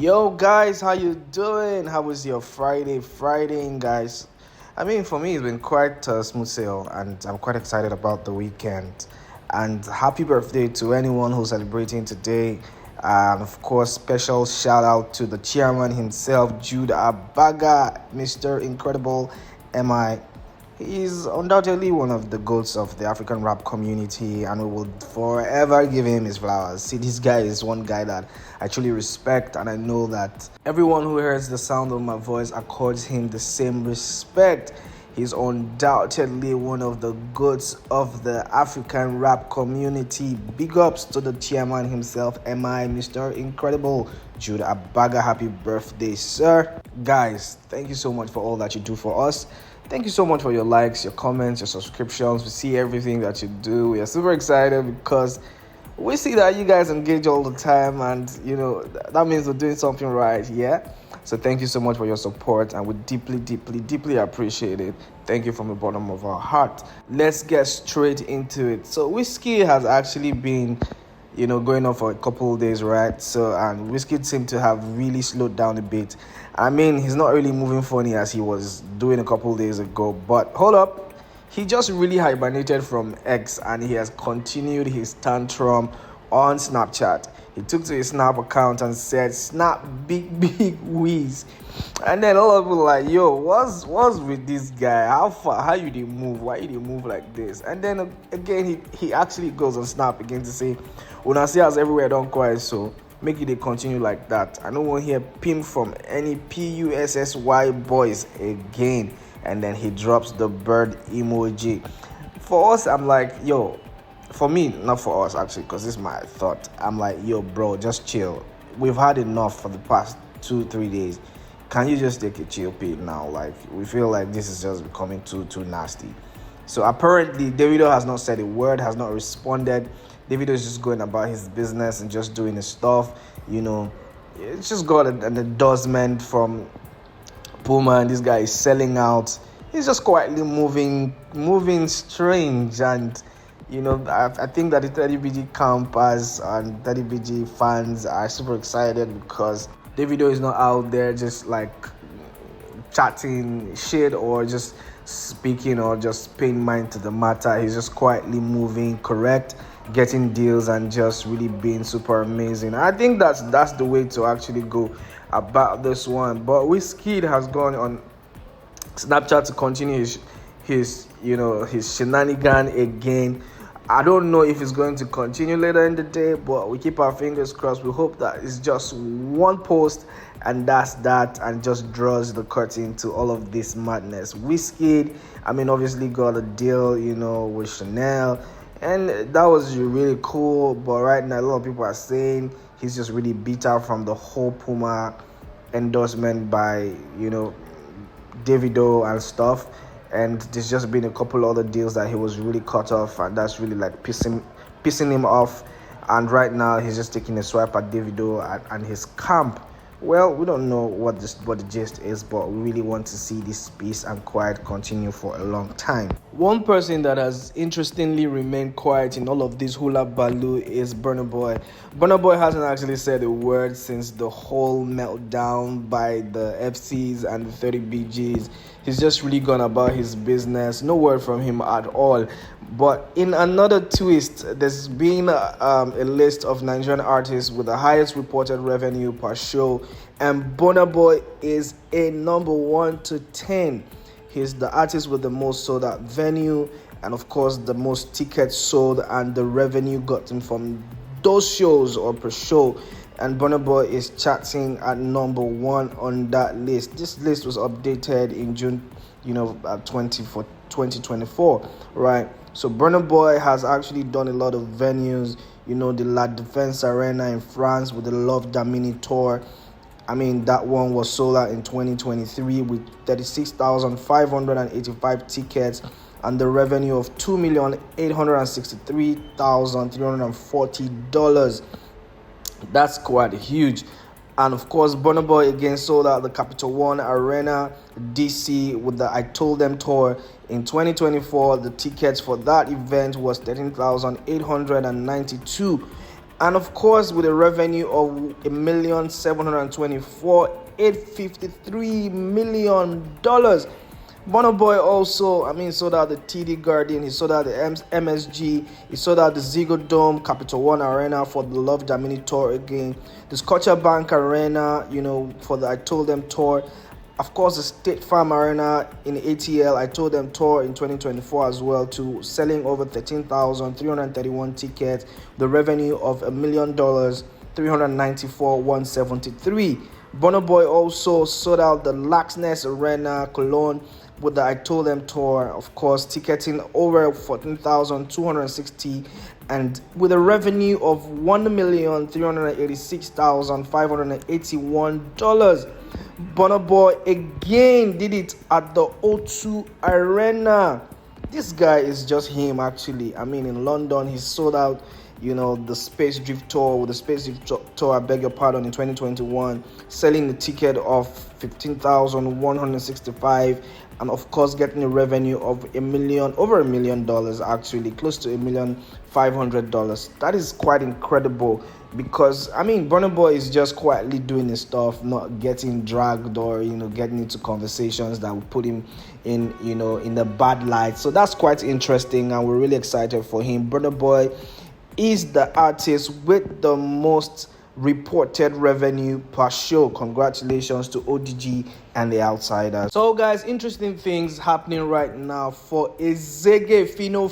Yo guys, how you doing? How was your Friday, guys? I mean, for me, it's been quite a smooth sail, and I'm quite excited about the weekend. And happy birthday to anyone who's celebrating today. And of course, special shout out to the chairman himself, Jude Abaga, Mr. Incredible MI. He's undoubtedly one of the goats of the African rap community, and we will forever give him his flowers. See, this guy is one guy that I truly respect, and I know that everyone who hears the sound of my voice accords him the same respect. He's undoubtedly one of the goats of the African rap community. Big ups to the chairman himself, MI, Mr. Incredible, Jude Abaga. Happy birthday, sir. Guys, thank you so much for all that you do for us. Thank you so much for your likes, your comments, your subscriptions. We see everything that you do. We are super excited because we see that you guys engage all the time, and that means we're doing something right. Yeah. So thank you so much for your support, and we deeply appreciate it. Thank you from the bottom of our heart. Let's get straight into it. So Wizkid has actually been going on for a couple of days, right? So, and Wizkid seemed to have really slowed down a bit. I mean, he's not really moving funny as he was doing a couple of days ago. But hold up, he just really hibernated from X, and he has continued his tantrum on Snapchat. He took to his Snap account and said, "Snap big whiz." And then all of people were like, "Yo, what's with this guy? How you did move? Why you did move like this?" And then again, he actually goes on Snap again to say, "When I see us everywhere, don't cry, so make it continue like that. I don't want to hear pimp from any PUSSY boys again." And then he drops the bird emoji. For us, I'm like, yo, for me, not for us actually, because this is my thought. I'm like, yo, bro, just chill. We've had enough for the past 2-3 days. Can you just take a chill pill now? Like, we feel like this is just becoming too nasty. So apparently, Davido has not said a word, has not responded. Davido is just going about his business and just doing his stuff. It's just got an endorsement from Puma, and this guy is selling out. He's just quietly moving strange, and I think that the 30BG campers and 30BG fans are super excited because Davido is not out there just like chatting shit or just speaking or just paying mind to the matter. He's just quietly moving, correct, getting deals, and just really being super amazing. I think that's the way to actually go about this one. But Wizkid has gone on Snapchat to continue his shenanigan again. I don't know if it's going to continue later in the day, but we keep our fingers crossed. We hope that it's just one post and that's that, and just draws the curtain to all of this madness. Wizkid, obviously got a deal, with Chanel, and that was really cool. But right now, a lot of people are saying he's just really beat out from the whole Puma endorsement by, Davido and stuff. And there's just been a couple other deals that he was really cut off, and that's really like pissing him off. And right now, he's just taking a swipe at Davido and his camp. Well, we don't know what the gist is, but we really want to see this peace and quiet continue for a long time. One person that has interestingly remained quiet in all of this hula baloo is Burna Boy. Burna Boy hasn't actually said a word since the whole meltdown by the FCs and the 30BGs. He's just really gone about his business. No word from him at all. But in another twist, there's been a list of Nigerian artists with the highest reported revenue per show, and Burna Boy is a number 1 to 10. He's the artist with the most sold out venue, and of course the most tickets sold, and the revenue gotten from those shows or per show. And Burna Boy is charting at number 1 on that list. This list was updated in June, 2024, right? So Burna Boy has actually done a lot of venues, the La Défense Arena in France with the Love Damini tour. That one was sold out in 2023 with 36,585 tickets and the revenue of $2,863,340. That's quite huge. And of course, Burna Boy again sold out the Capital One Arena, DC, with the I Told Them tour in 2024. The tickets for that event was 13,892. And of course, with a revenue of 1,724,853 million dollars. Burna Boy also, sold out the TD Garden, he sold out the MSG, he sold out the Zigo Dome, Capital One Arena for the Love Damini tour again, the Scotiabank Arena, for the I Told Them tour. Of course, the State Farm Arena in ATL, I Told Them tour in 2024 as well, to selling over 13,331 tickets, the revenue of $1 million, 394,173. Burna Boy also sold out the Laxness Arena, Cologne, with the I Told Them tour, of course, ticketing over 14,260 and with a revenue of $1,386,581. Burna Boy again did it at the O2 Arena. This guy is just him, actually. In London, he sold out, the Space Drift Tour, with the Space Drift Tour, I beg your pardon, in 2021, selling the ticket of 15,165, and of course getting a revenue of over $1 million, actually, close to $1,500,000. That is quite incredible, because Burna Boy is just quietly doing his stuff, not getting dragged or getting into conversations that would put him in in the bad light. So that's quite interesting, and we're really excited for him. Burna Boy is the artist with the most reported revenue per show. Congratulations to ODG and the Outsiders. So guys, interesting things happening right now for Ezege Phyno.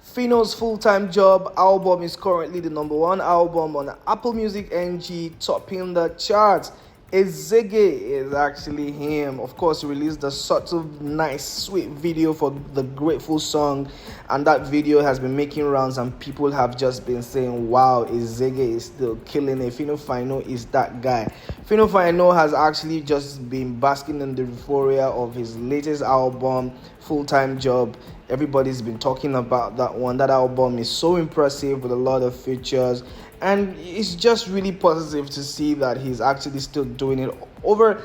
Phyno's full-time job album is currently the #1 album on Apple Music NG, topping the charts. Ezege is actually him. Of course, he released the subtle, nice, sweet video for the Grateful song, and that video has been making rounds, and people have just been saying, wow, Ezege is still killing it. Phyno is that guy. Phyno has actually just been basking in the euphoria of his latest album, Full-Time Job. Everybody's been talking about that one. That album is so impressive with a lot of features, and it's just really positive to see that he's actually still doing it over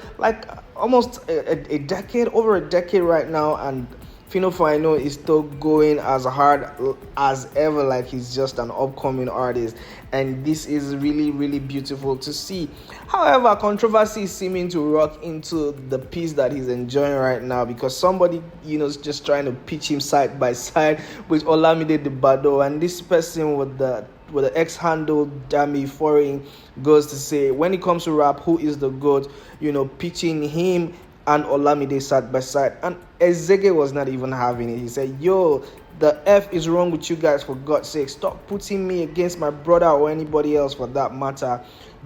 almost a decade, over a decade right now, and Phyno is still going as hard as ever, like he's just an upcoming artist, and this is really, really beautiful to see. However, controversy is seeming to rock into the piece that he's enjoying right now, because somebody, is just trying to pitch him side by side with Olamide Davido, and this person with the X handle Dami Foreign goes to say, when it comes to rap, who is the GOAT, pitching him and Olamide side by side, and Ezege was not even having it. He said, yo, the F is wrong with you guys, for God's sake. Stop putting me against my brother or anybody else for that matter.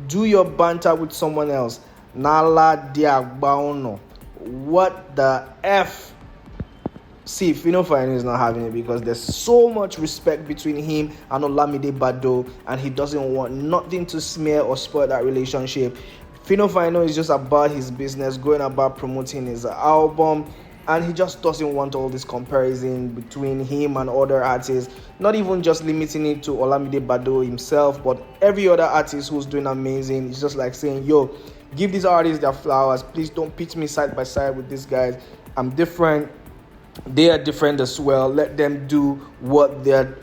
Do your banter with someone else. Nala diagbaono. What the F? See, Phyno is not having it, because there's so much respect between him and Olamide Bado, and he doesn't want nothing to smear or spoil that relationship. Phyno is just about his business, going about promoting his album, and he just doesn't want all this comparison between him and other artists, not even just limiting it to Olamide Bado himself, but every other artist who's doing amazing. It's just like saying, yo, give these artists their flowers. Please don't pitch me side by side with these guys. I'm different. They are different as well. Let them do what they're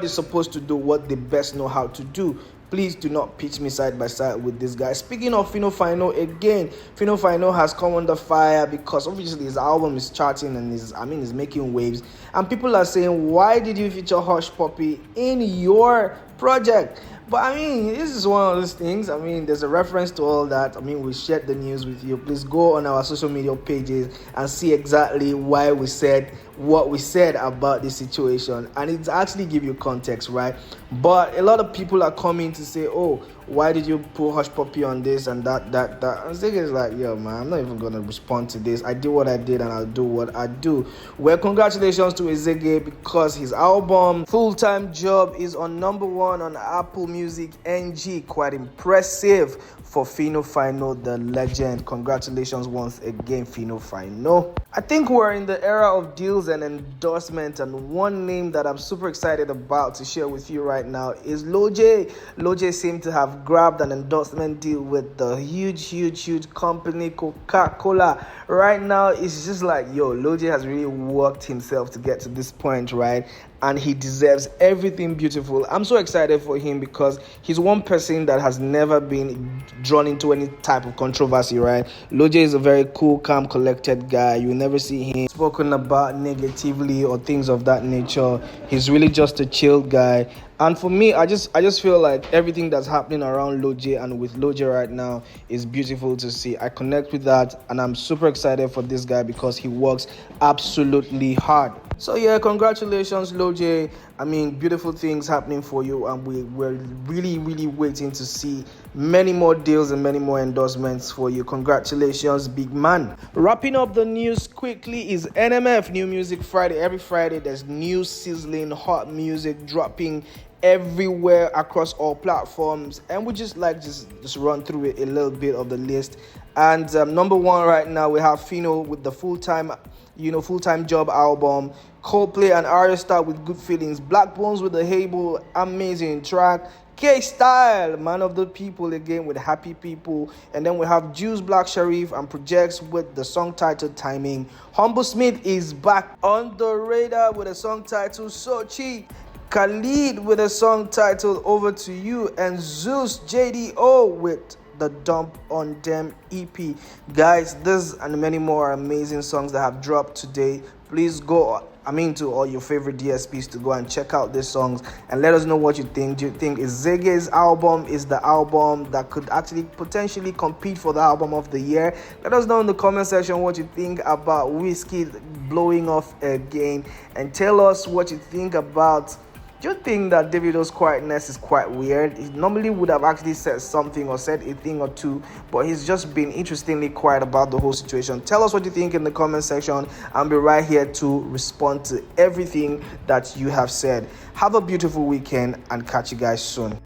supposed to do, what they best know how to do. Please do not pitch me side by side with this guy. Speaking of Phyno again, Phyno has come under fire, because obviously his album is charting and is making waves. And people are saying, why did you feature Hush Puppy in your project? But this is one of those things. There's a reference to all that. We shared the news with you. Please go on our social media pages and see exactly why we said what we said about this situation, and it's actually give you context, right? But a lot of people are coming to say, oh, why did you put Hush Puppy on this and that? And Ziggy's like, yo, man, I'm not even gonna respond to this. I did what I did, and I'll do what I do. Well, congratulations to Ezege, because his album Full-Time Job is on #1 on Apple Music NG. Quite impressive for Phyno, the legend. Congratulations once again, Phyno. I think we're in the era of deals and endorsement, and one name that I'm super excited about to share with you right now is Lojay. Lojay seemed to have grabbed an endorsement deal with the huge company Coca-Cola. Right now, it's just like, yo, Lojay has really worked himself to get to this point, right? and he deserves everything beautiful. I'm so excited for him because he's one person that has never been drawn into any type of controversy, right? Lojay is a very cool, calm, collected guy. You will never see him spoken about negatively or things of that nature. He's really just a chill guy. And for me, I just feel like everything that's happening around Lojay and with Lojay right now is beautiful to see. I connect with that, and I'm super excited for this guy because he works absolutely hard. So yeah, congratulations, Lojay. I mean, beautiful things happening for you, and we're really waiting to see many more deals and many more endorsements for you. Congratulations, big man. Wrapping up the news quickly is NMF New Music Friday. Every Friday there's new sizzling hot music dropping everywhere across all platforms, and we just run through it, a little bit of the list. And number one right now we have Phyno with the full-time job album. Coldplay and Arya Star with Good Feelings. Black Bones with the Hable, amazing track. K-Style, Man of the People again with Happy People. And then we have Juice Black Sharif and Projects with the song titled Timing. Humble Smith is back on the radar with a song titled So Cheap. Khalid with a song titled Over to You, and Zeus JDO with the Dump on Them EP. Guys, this and many more amazing songs that have dropped today. Please go to all your favorite DSPs to go and check out these songs and let us know what you think. Do you think Ziggy's album is the album that could actually potentially compete for the album of the year? Let us know in the comment section what you think about Wizkid blowing off again, and tell us what you think about. Do you think that Davido's quietness is quite weird? He normally would have actually said something or said a thing or two, but he's just been interestingly quiet about the whole situation. Tell us what you think in the comment section. I'll be right here to respond to everything that you have said. Have a beautiful weekend and catch you guys soon.